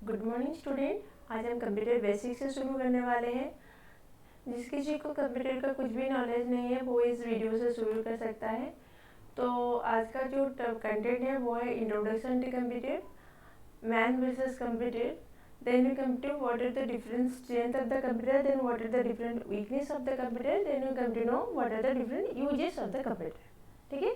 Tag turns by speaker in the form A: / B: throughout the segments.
A: Good morning student. आज हम computer basics से शुरू करने वाले हैं। जिस किसी को कंप्यूटर का कुछ भी नॉलेज नहीं है वो इस वीडियो से शुरू कर सकता है। तो आज का जो कंटेंट है वो है introduction to computer, man versus computer, then we come to what are the different strength of the computer, then what are the different weakness of the computer, then we come to know what are the different uses of the computer. ठीक है,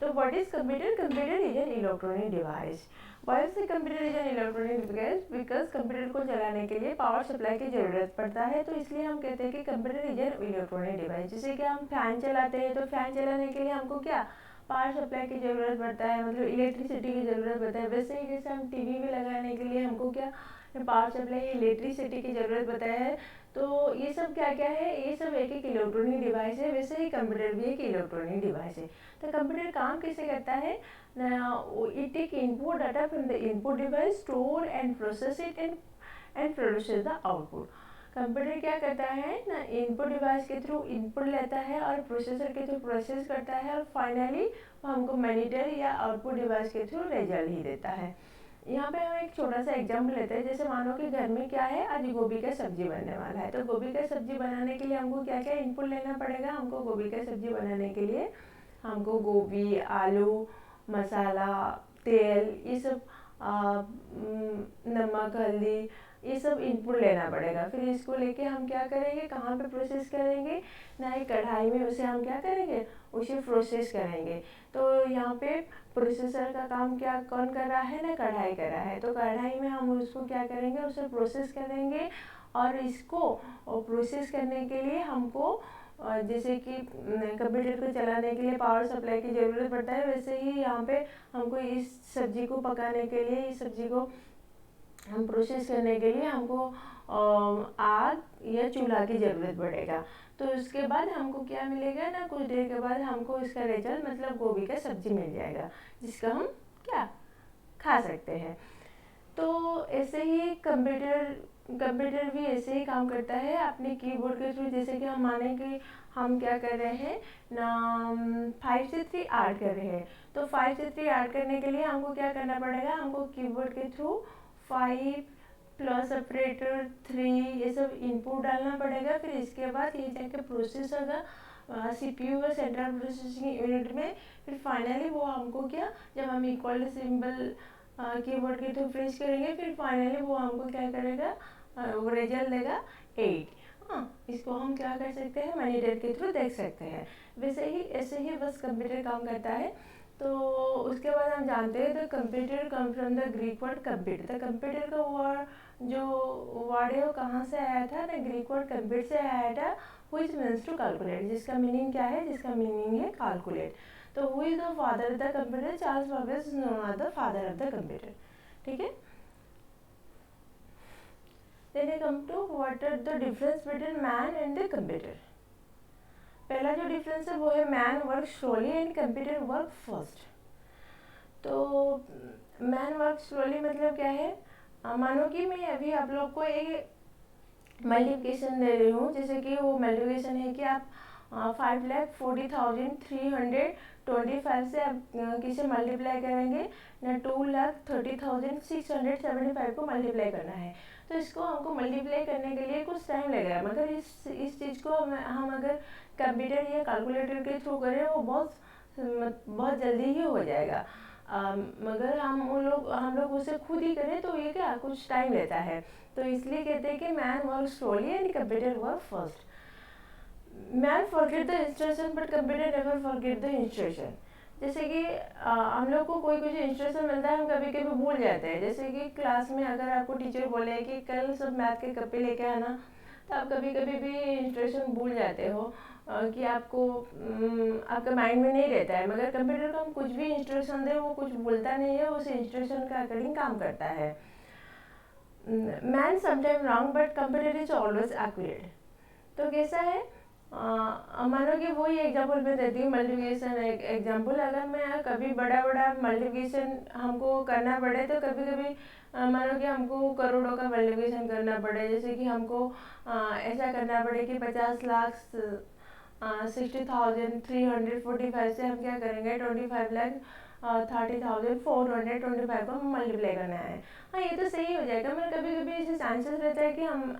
A: तो what is computer? Computer is an electronic device. Why is the computer is an electronic device? Because computer को चलाने के लिए power supply की ज़रूरत पड़ता है, तो इसलिए हम कहते हैं कि computer is an electronic device. जैसे कि हम फैन चलाते हैं तो फैन चलाने के लिए हमको क्या पावर सप्लाई की ज़रूरत पड़ता है, मतलब इलेक्ट्रिसिटी की ज़रूरत पड़ता है। वैसे ही जैसे हम टीवी में लगाने के लिए हमको क्या पावर सप्लाई इलेक्ट्रिसिटी की ज़रूरत पड़ता है। तो ये सब क्या क्या है, ये सब एक एक इलेक्ट्रॉनिक डिवाइस है। वैसे ही कंप्यूटर भी एक इलेक्ट्रॉनिक डिवाइस है। तो कंप्यूटर काम कैसे करता है? It take input data from the input device, store and process it and produces the output. Computer क्या करता है ना, इनपुट डिवाइस के थ्रू इनपुट लेता है और प्रोसेसर के थ्रू प्रोसेस करता है और फाइनली हमको मॉनिटर या आउटपुट डिवाइस के थ्रू रिजल्ट ही देता है। यहाँ पे हम एक छोटा सा एग्जाम्पल लेते हैं। जैसे मानो कि घर में क्या है, आज गोभी का सब्जी बनने वाला है। तो गोभी का सब्जी बनाने के लिए हमको क्या क्या इनपुट लेना पड़ेगा? हमको गोभी का सब्जी बनाने के लिए हमको गोभी, आलू, मसाला, तेल, ये सब नमक, हल्दी, ये सब इनपुट लेना पड़ेगा। फिर इसको लेके हम क्या करेंगे, कहाँ पे प्रोसेस करेंगे ना, एक कढ़ाई में उसे हम क्या करेंगे, उसे प्रोसेस करेंगे। तो यहाँ पे प्रोसेसर का काम क्या कौन कर रहा है ना, कढ़ाई कर रहा है। तो कढ़ाई में हम उसको क्या करेंगे, उसे प्रोसेस करेंगे और इसको प्रोसेस करने के लिए हमको जैसे कि कंप्यूटर को चलाने के लिए पावर सप्लाई की ज़रूरत पड़ता है, वैसे ही यहाँ पे हमको इस सब्जी को पकाने के लिए, इस सब्जी को हम प्रोसेस करने के लिए हमको आग या चूल्हा की ज़रूरत पड़ेगा। तो उसके बाद हमको क्या मिलेगा ना, कुछ देर के बाद हमको इसका रिजल्ट मतलब गोभी का सब्जी मिल जाएगा, जिसका हम क्या खा सकते हैं। तो ऐसे ही कंप्यूटर भी ऐसे ही काम करता है अपने कीबोर्ड के थ्रू। जैसे कि हम माने कि हम क्या कर रहे हैं ना, 5 से 3 ऐड कर रहे हैं। तो 5 से 3 ऐड करने के लिए हमको क्या करना पड़ेगा, हमको कीबोर्ड के थ्रू 5 प्लस ऑपरेटर 3 ये सब इनपुट डालना पड़ेगा। फिर इसके बाद ये जाके प्रोसेस होगा सीपीयू या सेंट्रल प्रोसेसिंग यूनिट में। फिर फाइनली वो हमको क्या, जब हम इक्वल सिंबल कीबोर्ड के थ्रू प्रेस करेंगे, फिर फाइनली वो हमको क्या करेगा, वो रिजल्ट देगा 8। हाँ, इसको हम क्या कर सकते हैं, मॉनिटर के थ्रू देख सकते हैं। वैसे ही ऐसे ही बस कंप्यूटर काम करता है। तो उसके बाद हम जानते हैं the computer come from the Greek word computer. The computer का वर्ड जो वर्ड है वो कहाँ से आया था ना, ग्रीक वर्ड कंप्यूट से आया था, व्हिच मीन्स टू कैलकुलेट। जिसका मीनिंग क्या है, जिसका मीनिंग है कैलकुलेट। तो who is the father of the computer? Charles Babbage is known as the father of the computer. ठीक है, then we come to what are the difference between man and the computer. पहला जो difference है वो है man work slowly and computer work fast. तो man work slowly मतलब क्या है, मानो कि मैं अभी आप लोग को एक मल्टीप्लिकेशन दे रही हूँ। जैसे कि वो मल्टीप्लिकेशन है कि आप 5,40,325 से आप किसे मल्टीप्लाई करेंगे ना, 2,30,675 को मल्टीप्लाई करना है। तो इसको हमको मल्टीप्लाई करने के लिए कुछ टाइम लगेगा, मगर इस चीज़ को हम अगर कंप्यूटर या कैलकुलेटर के थ्रू करें वो बहुत जल्दी ही हो जाएगा। मगर हम लोग उसे खुद ही करें तो ये क्या कुछ टाइम लेता है। तो इसलिए कहते हैं कि man work slowly and computer work fast. Man forget the instruction but computer never forget the instruction. जैसे कि हम लोग को कोई कुछ इंस्ट्रक्शन मिलता है, हम कभी कभी भूल जाते हैं। जैसे कि क्लास में अगर आपको टीचर बोले कि कल सब मैथ के कॉपी लेके आना, तो आप कभी कभी भी इंस्ट्रक्शन भूल जाते हो कि आपको आपका माइंड में नहीं रहता है। मगर कंप्यूटर को हम कुछ भी इंस्ट्रक्शन दें वो कुछ भूलता नहीं है, उस इंस्ट्रक्शन का अकॉर्डिंग काम करता है। Man sometime wrong but computer is always accurate. तो कैसा है, मानो कि वही एग्जाम्पल मैं देती हूँ, मल्टीप्लिकेशन एग्जाम्पल। अगर मैं कभी बड़ा मल्टीप्लिकेशन हमको करना पड़े तो कभी कभी मानो कि हमको करोड़ों का मल्टीप्लिकेशन करना पड़े। जैसे कि हमको ऐसा करना पड़े कि 50,60,345 से हम क्या करेंगे, 25 लाख 30,425 को मल्टीप्लाई करना है। हाँ, ये तो सही हो जाएगा, मगर कभी कभी ऐसे चांसेस रहता है कि हम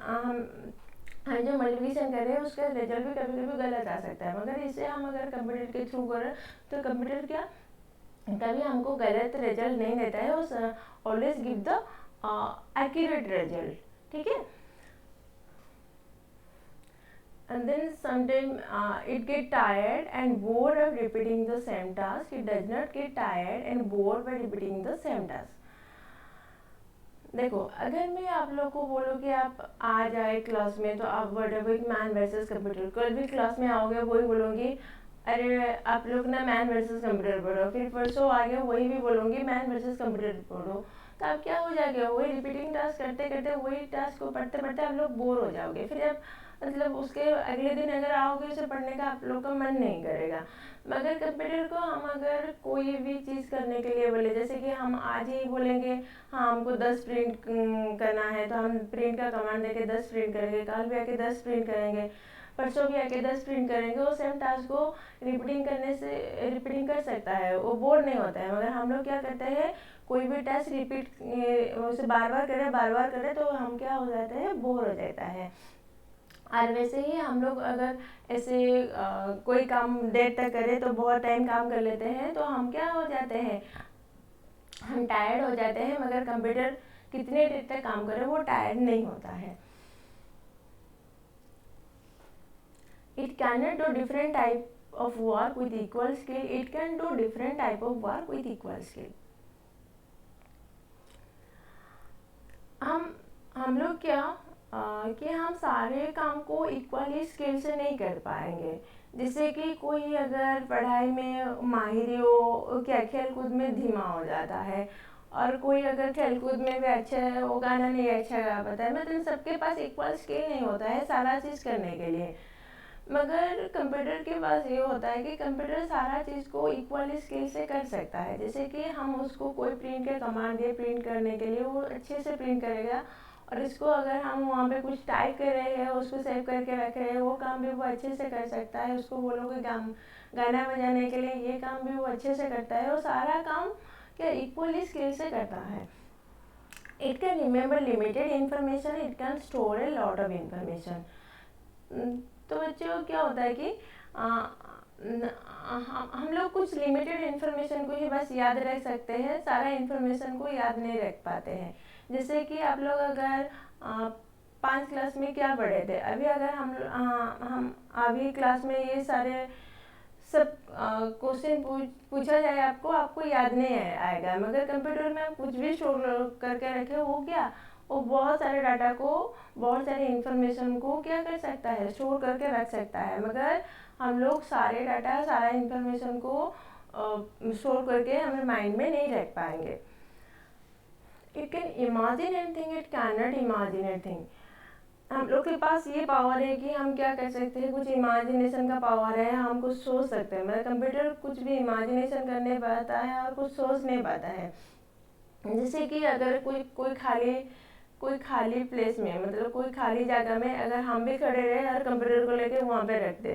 A: जो मल्टीप्लिकेशन कर रहे हैं उसका रिजल्ट भी कभी कभी गलत आ सकता है। मगर इसे हम अगर कंप्यूटर के थ्रू करें तो कंप्यूटर क्या कभी हमको गलत रिजल्ट नहीं देता है, वो always give the accurate result, ठीक है। And then sometimes it get tired and bored of repeating the same task. It does not get tired and bored by repeating the same task. देखो, अगर मैं आप लोग को बोलूँ कि आप आ जाए क्लास में तो आप वर्ड मैन वर्सेस कंप्यूटर, कल भी क्लास में आओगे वही बोलूँगी अरे आप लोग ना मैन वर्सेस कंप्यूटर पढ़ो, फिर परसों आ गया वही भी बोलूँगी मैन वर्सेस कंप्यूटर पढ़ो, तो आप क्या हो जाएगा, वही रिपीटिंग टास्क करते करते वही टास्क को पढ़ते पढ़ते आप लोग बोर हो जाओगे। फिर आप मतलब उसके अगले दिन अगर आओगे उसे पढ़ने का आप लोग का मन नहीं करेगा। मगर कंप्यूटर को हम अगर कोई भी चीज़ करने के लिए बोले, जैसे कि हम आज ही बोलेंगे हाँ हमको 10 प्रिंट करना है तो हम प्रिंट का कमांड देके 10 प्रिंट करेंगे, कल भी आके 10 प्रिंट करेंगे, परसों भी आके 10 प्रिंट करेंगे। वो सेम टास्क को रिपीटिंग करने से रिपीटिंग कर सकता है, वो बोर नहीं होता है। मगर हम लोग क्या करते हैं, कोई भी टास्क रिपीट उसे बार बार करें तो हम क्या हो जाते हैं, बोर हो जाता है। और वैसे ही हम लोग अगर ऐसे कोई काम देर तक करें तो बहुत टाइम काम कर लेते हैं तो हम क्या हो जाते हैं, हम टायर्ड हो जाते हैं। मगर कंप्यूटर कितने देर तक काम करे वो टायर्ड नहीं होता है। It cannot do different type of work with equal skill. It can do different type of work with equal skill. हम लोग क्या कि हम सारे काम को इक्वली स्किल से नहीं कर पाएंगे। जैसे कि कोई अगर पढ़ाई में माहिर हो, क्या खेल कूद में धीमा हो जाता है, और कोई अगर खेल कूद में भी अच्छा है, वो गाना नहीं अच्छा गा पाता है, मतलब सबके पास इक्वल स्किल नहीं होता है सारा चीज़ करने के लिए। मगर कंप्यूटर के पास ये होता है कि कंप्यूटर सारा चीज़ को इक्वली स्किल से कर सकता है। जैसे कि हम उसको कोई प्रिंट के कमांड दिए प्रिंट करने के लिए, वो अच्छे से प्रिंट करेगा। और इसको अगर हम वहाँ पे कुछ टाइप कर रहे हैं, उसको सेव करके रख रहे हैं, वो काम भी वो अच्छे से कर सकता है। उसको बोलोगे गाना बजाने के लिए, ये काम भी वो अच्छे से करता है। वो सारा काम क्या इक्वली स्किल से करता है। It can remember limited information, it can store a lot of information. तो बच्चों क्या होता है कि हम लोग कुछ लिमिटेड इन्फॉर्मेशन को ही बस याद रख सकते हैं, सारा इन्फॉर्मेशन को याद नहीं रख पाते हैं। जैसे कि आप लोग अगर 5 क्लास में क्या पढ़े थे, अभी अगर हम अभी क्लास में ये सारे सब क्वेश्चन पूछा जाए आपको याद नहीं आएगा। मगर कंप्यूटर में कुछ भी स्टोर करके रखे, वो क्या वो बहुत सारे डाटा को, बहुत सारे इंफॉर्मेशन को क्या कर सकता है, स्टोर करके रख सकता है। मगर हम लोग सारे डाटा सारा इंफॉर्मेशन को स्टोर करके हमें माइंड में नहीं रख पाएंगे। It can imagine anything, it can not imagine anything. हम लोग के पास ये पावर है कि हम क्या कर सकते हैं, कुछ इमेजिनेशन का पावर है, हम कुछ सोच सकते हैं। मतलब कंप्यूटर कुछ भी इमेजिनेशन करने पाता है और कुछ सोच नहीं पाता है। जैसे कि अगर कोई खाली प्लेस में, मतलब कोई खाली जगह में अगर हम भी खड़े रहे और कंप्यूटर को लेके वहाँ पे रख दे,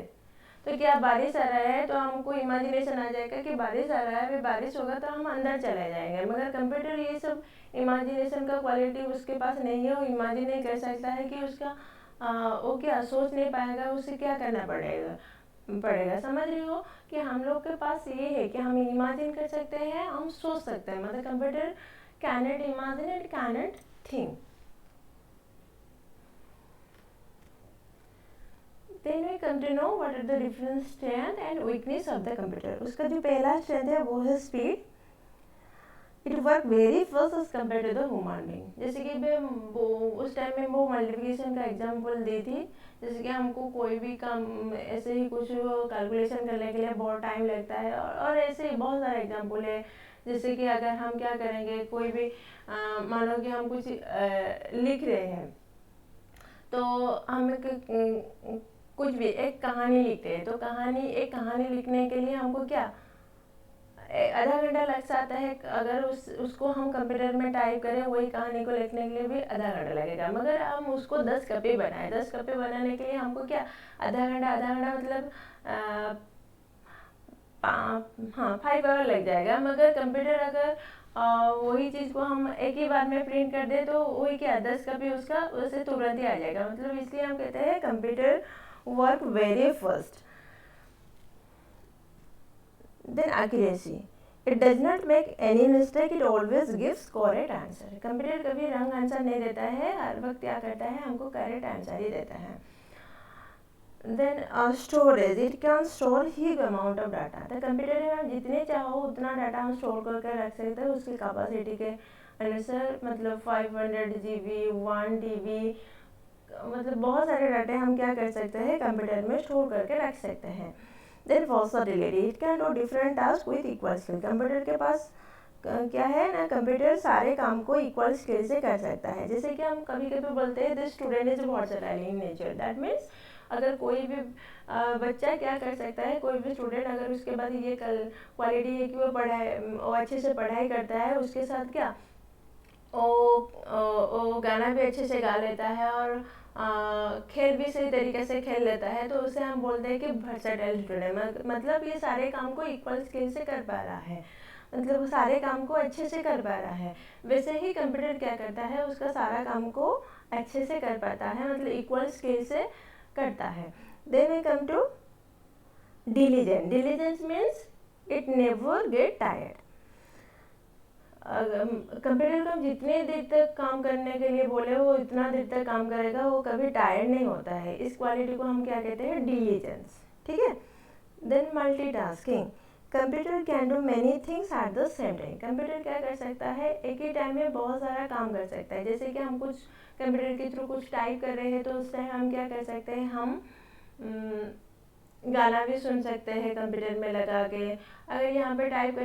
A: तो क्या बारिश आ रहा है तो हमको इमेजिनेशन आ जाएगा कि बारिश आ रहा है, अभी बारिश होगा तो हम अंदर चले जाएंगे। मगर कंप्यूटर ये सब इमेजिनेशन का क्वालिटी उसके पास नहीं है, वो इमेजिन नहीं कर सकता है कि उसका वो क्या सोच नहीं पाएगा, उसे क्या करना पड़ेगा। समझ रही हो कि हम लोग के पास ये है कि हम इमेजिन कर सकते हैं, हम सोच सकते हैं। मतलब computer cannot imagine, it cannot think. Then we come to know what are the different strength and weakness of the computer. उसका जो पहला strength है वो है speed. It work very fast as compared to the human being. जैसे कि मैं उस टाइम में वो मल्टीप्लिकेशन का एग्जाम्पल दी थी। जैसे कि हमको कोई भी काम ऐसे ही कुछ कैलकुलेशन करने के लिए बहुत टाइम लगता है, और ऐसे ही बहुत सारे एग्जाम्पल है। जैसे कि अगर हम क्या करेंगे, कोई भी मानो कि हम कुछ लिख रहे हैं, तो हम कुछ भी एक कहानी लिखते हैं, तो एक कहानी लिखने के लिए हमको क्या आधा घंटा लग जाता है। अगर उसको हम कंप्यूटर में टाइप करें, वही कहानी को लिखने के लिए भी आधा घंटा लगेगा। मगर हम उसको 10 कॉपी बनाए, 10 कॉपी बनाने के लिए हमको क्या आधा घंटा मतलब हाँ 5 आवर लग जाएगा, मगर कंप्यूटर अगर वही चीज़ को हम एक ही बार में प्रिंट कर दे तो वही क्या 10 कॉपी उसका उससे तुरंत ही आ जाएगा। मतलब इसलिए हम कहते हैं computer work very fast. Then accuracy, it does not make any mistake, it always gives correct answer. Computer कभी रंग आंसर नहीं देता है, हर वक्त क्या करता है, हमको करेक्ट आंसर ही देता है। Then storage, it can store huge amount of data. तो कंप्यूटर में हम जितने चाहो उतना डाटा हम स्टोर करके रख सकते हैं उसकी कैपेसिटी के अनुसार। मतलब 500 GB, 1 TB, मतलब बहुत सारे डाटा हम क्या कर सकते हैं कंप्यूटर में स्टोर करके रख सकते हैं। Then versatility, it can do different task with equal skill. Computer के पास क्या है ना, कंप्यूटर सारे काम को इक्वल स्किल से कर सकता है। जैसे कि हम कभी कभी बोलते हैं this student is versatile in nature, that means अगर कोई भी बच्चा क्या कर सकता है, कोई भी स्टूडेंट अगर उसके बाद ये क्वालिटी है कि वो अच्छे से पढ़ाई करता है, उसके साथ क्या वो गाना भी अच्छे से गा लेता है और खेल भी सही तरीके से खेल लेता है, तो उसे हम बोलते हैं कि वर्सेटाइल स्टूडेंट। मतलब ये सारे काम को इक्वल स्किल से कर पा रहा है, मतलब सारे काम को अच्छे से कर पा रहा है। वैसे ही कंप्यूटर क्या करता है, उसका सारा काम को अच्छे से कर पाता है, मतलब इक्वल स्किल से करता है। Then we come to diligent. Diligence means it never get tired. Computer को हम जितने देर तक काम करने के लिए बोले वो इतना देर तक काम करेगा, वो कभी टायर्ड नहीं होता है। इस क्वालिटी को हम क्या कहते हैं, डिलीजेंस। ठीक है। Then multitasking, computer can do many things at the same time. Computer क्या कर सकता है, एक ही टाइम में बहुत सारा काम कर सकता है। जैसे कि हम कुछ कंप्यूटर के थ्रू कुछ टाइप कर रहे हैं तो उस टाइम हम क्या कर सकते हैं, हम गाना भी सुन सकते हैं कंप्यूटर में लगा के। अगर यहाँ पे टाइप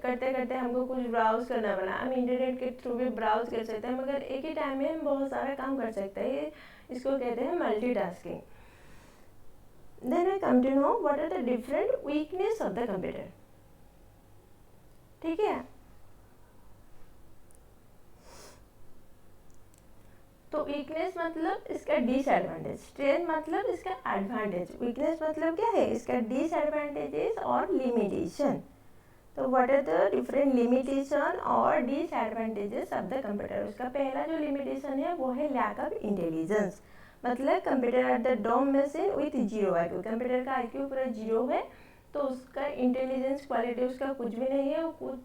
A: करते करते हमको कुछ ब्राउज करना बना, हम इंटरनेट के थ्रू भी ब्राउज कर सकते हैं, मगर एक ही टाइम में हम बहुत सारा काम कर सकते हैं। इसको कहते हैं multitasking. Then I come to know what are the different weakness of the computer. ठीक है। तो वीकनेस मतलब इसका डिसएडवांटेज, स्ट्रेंथ मतलब इसका एडवांटेज, वीकनेस मतलब क्या है, इसका डिसएडवांटेजेस और लिमिटेशन। तो what are the different limitation और डिसएडवांटेजेस ऑफ द कंप्यूटर। उसका पहला जो लिमिटेशन है वो है लैक ऑफ इंटेलिजेंस। मतलब computer are the dumb machine with zero IQ। Computer का IQ पूरा जीरो है, तो उसका इंटेलिजेंस क्वालिटी उसका कुछ भी नहीं है। वो कुछ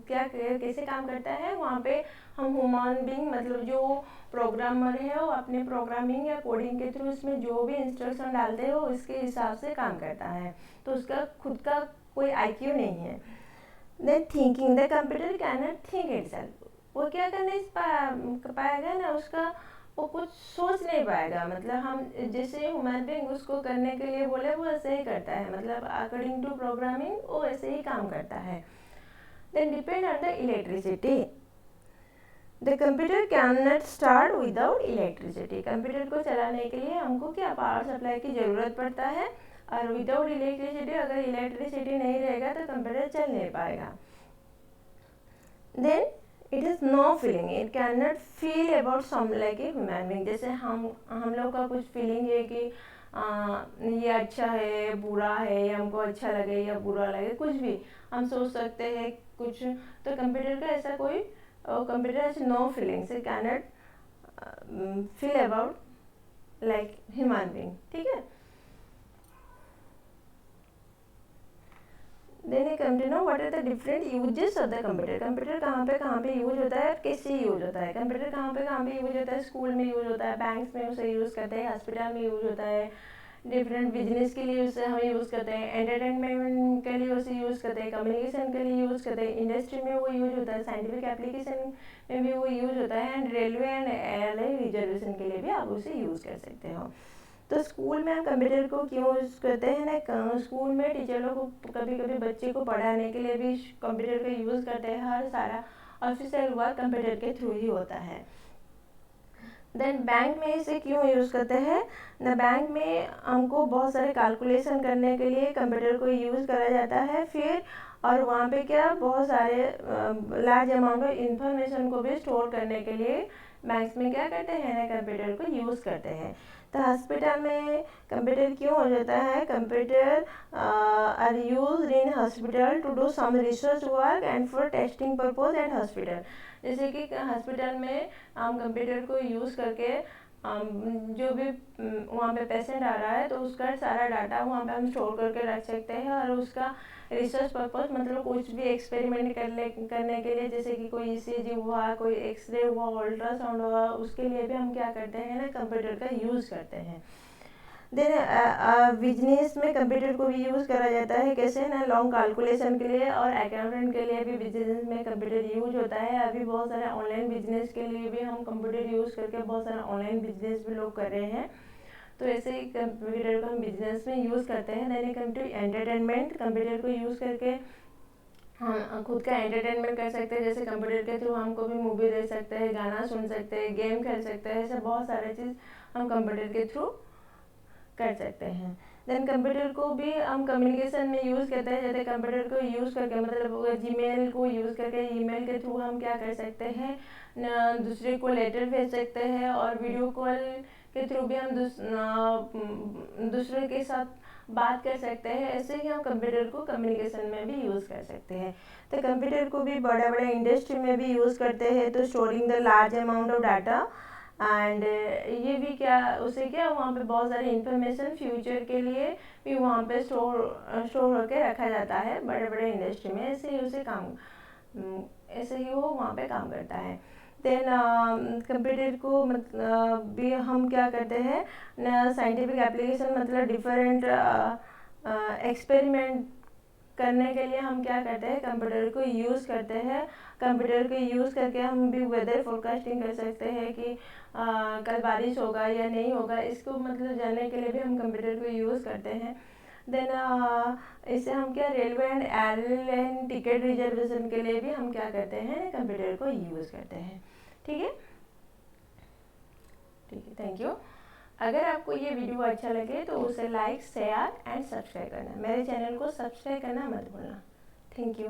A: क्या कैसे काम करता है, वहाँ पे हम ह्यूमन बीइंग मतलब जो प्रोग्रामर है वो अपने प्रोग्रामिंग या कोडिंग के थ्रू इसमें जो भी इंस्ट्रक्शन डालते हैं वो इसके हिसाब से काम करता है, तो उसका खुद का कोई IQ नहीं है। Than thinking, the computer can not think itself. वो क्या कर नहीं पाएगा ना, उसका वो कुछ सोच नहीं पाएगा। मतलब हम जैसे ह्यूमन बीइंग उसको करने के लिए बोले वो ऐसे ही करता है, मतलब अकॉर्डिंग टू प्रोग्रामिंग वो ऐसे ही काम करता है। Then depend on the electricity, the computer can not start without electricity. Computer को चलाने के लिए हमको क्या पावर सप्लाई की ज़रूरत पड़ता है, और विदाउट इलेक्ट्रिसिटी, अगर इलेक्ट्रिसिटी नहीं रहेगा तो कंप्यूटर चल नहीं पाएगा। Then it is no feeling, it can not feel about some like a human being. जैसे हम लोग का कुछ फीलिंग है कि ये अच्छा है बुरा है, हमको अच्छा लगे या बुरा लगे, कुछ भी हम सोच सकते हैं कुछ। तो कंप्यूटर का ऐसा कोई, computer has no feelings, it can not feel about like human being. ठीक है। Then you come to know what are the different uses of the computer. Computer कहाँ पे यूज होता है, कैसे यूज होता है। कंप्यूटर कहाँ पे यूज होता है, स्कूल में यूज होता है, बैंक्स में उसे यूज़ करते हैं, हॉस्पिटल में यूज होता है, डिफरेंट बिजनेस के लिए उसे हम यूज़ करते हैं, एंटरटेनमेंट के लिए उसे यूज़ करते हैं, कम्युनिकेशन के लिए यूज़ करते हैं, इंडस्ट्री में वो यूज होता है, साइंटिफिक एप्लीकेशन में भी वो यूज होता है, and railway and airline reservation के लिए भी आप उसे यूज़ कर सकते हो। तो स्कूल में हम कंप्यूटर को क्यों यूज़ करते हैं ना, स्कूल में टीचर लोग को कभी कभी बच्चे को पढ़ाने के लिए भी कंप्यूटर का यूज़ करते हैं। हर सारा ऑफिशियल वर्क कंप्यूटर के थ्रू ही होता है। देन बैंक में इसे क्यों यूज़ करते हैं ना, बैंक में हमको बहुत सारे कैलकुलेशन करने के लिए कंप्यूटर को यूज़ करा जाता है। फिर और वहाँ पे क्या बहुत सारे लार्ज अमाउंट ऑफ इंफॉर्मेशन को भी स्टोर करने के लिए बैंक्स में क्या करते हैं ना, कंप्यूटर को यूज़ करते हैं। तो हॉस्पिटल में कंप्यूटर क्यों हो जाता है? Computer are used in hospital to do some research work and for testing purpose at hospital. जैसे कि हॉस्पिटल में हम कंप्यूटर को यूज़ करके जो भी वहाँ पे पेशेंट आ रहा है तो उसका सारा डाटा वहाँ पे हम स्टोर करके रख सकते हैं, और उसका रिसर्च पर्पस मतलब कुछ भी एक्सपेरिमेंट करने के लिए, जैसे कि कोई ECG हुआ, कोई एक्सरे हुआ, अल्ट्रासाउंड हुआ, उसके लिए भी हम क्या करते हैं ना, कंप्यूटर का यूज़ करते हैं। देन बिजनेस में कंप्यूटर को भी यूज़ करा जाता है, कैसे ना, लॉन्ग कैलकुलेशन के लिए, और अकाउंटेंट के लिए भी बिजनेस में कंप्यूटर यूज होता है। अभी बहुत सारे ऑनलाइन बिजनेस के लिए भी हम कंप्यूटर यूज़ करके बहुत सारे ऑनलाइन बिजनेस भी लोग कर रहे हैं। तो ऐसे ही कंप्यूटर को हम बिजनेस में यूज़ करते हैं। Then come to entertainment, computer को यूज़ करके हम खुद का एंटरटेनमेंट कर सकते हैं। जैसे कंप्यूटर के थ्रू हम कोई भी मूवी देख सकते हैं, गाना सुन सकते हैं, गेम खेल सकते हैं, ऐसे बहुत सारे चीज़ हम कंप्यूटर के थ्रू कर सकते हैं। देन कंप्यूटर को भी हम कम्युनिकेशन में यूज़ करते हैं। जैसे कंप्यूटर को यूज़ करके मतलब जीमेल को यूज़ करके ईमेल के थ्रू हम क्या कर सकते हैं दूसरे को लेटर भेज सकते हैं, और वीडियो कॉल के थ्रू भी हम दूसरे के साथ बात कर सकते हैं। ऐसे ही हम कंप्यूटर को कम्युनिकेशन में भी यूज़ कर सकते हैं। तो कंप्यूटर को भी बड़े बड़े इंडस्ट्री में भी यूज़ करते हैं, तो storing the large amount of data and ये भी क्या, उसे क्या वहाँ पे बहुत सारी इंफॉर्मेशन फ्यूचर के लिए भी वहाँ पे स्टोर होकर रखा जाता है बड़े बड़े इंडस्ट्री में। ऐसे ही वो वहाँ पे काम करता है। देन कंप्यूटर को मतलब भी हम क्या करते हैं साइंटिफिक एप्लीकेशन मतलब डिफरेंट एक्सपेरिमेंट करने के लिए हम क्या करते हैं, कंप्यूटर को यूज़ करते हैं। कंप्यूटर को यूज़ करके हम भी वेदर फोरकास्टिंग कर सकते हैं कि कल बारिश होगा या नहीं होगा, इसको मतलब जानने के लिए भी हम कंप्यूटर को यूज़ करते हैं। देन इससे हम क्या, railway and airline ticket reservation के लिए भी हम क्या करते हैं, कंप्यूटर को यूज़ करते हैं। ठीक है, थैंक यू। अगर आपको ये वीडियो अच्छा लगे तो उसे लाइक, शेयर एंड सब्सक्राइब करना। मेरे चैनल को सब्सक्राइब करना मत भूलना। Thank you.